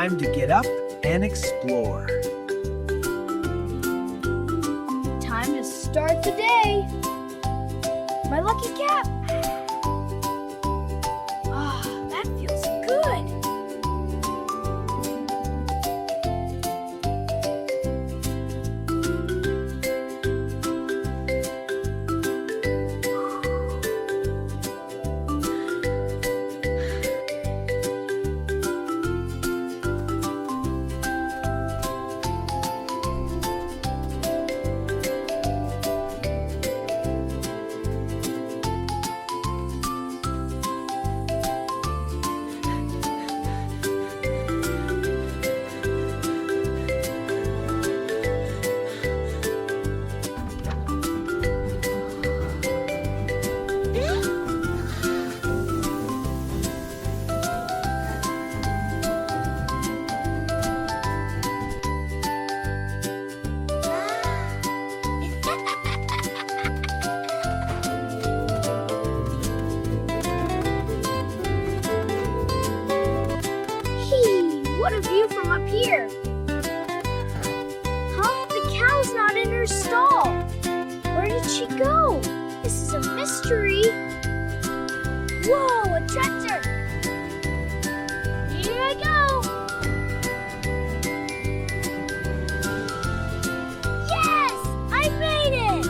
time to get up and explore. Time to start the day. My lucky cap. Ah, that feels good. What a view from up here! Huh? The cow's not in her stall! Where did she go? This is a mystery! Whoa, a tractor! Here I go! Yes! I made it!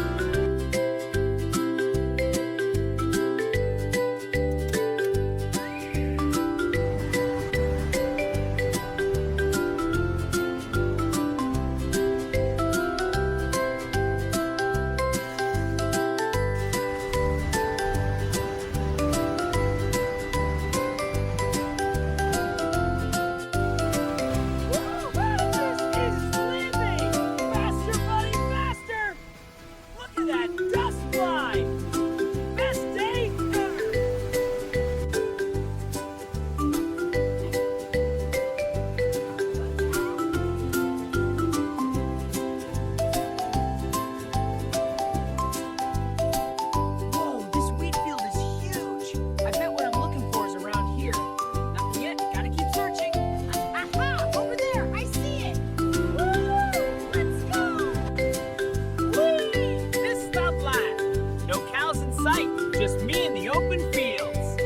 Just me in the open fields.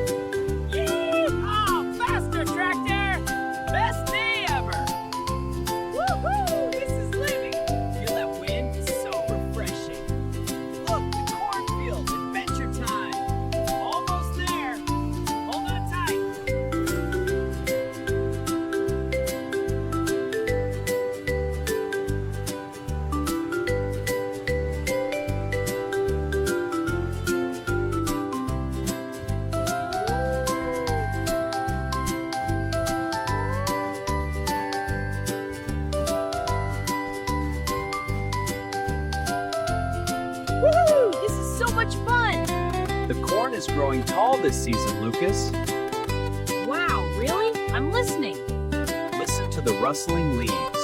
Yeehaw! Faster, tractor! Best day ever! Woohoo! This is living! Feel that wind? So refreshing. Look, the cornfield, adventure time. Almost there. Hold on tight. Woo! This is so much fun! The corn is growing tall this season, Lucas. Wow, really? I'm listening. Listen to the rustling leaves.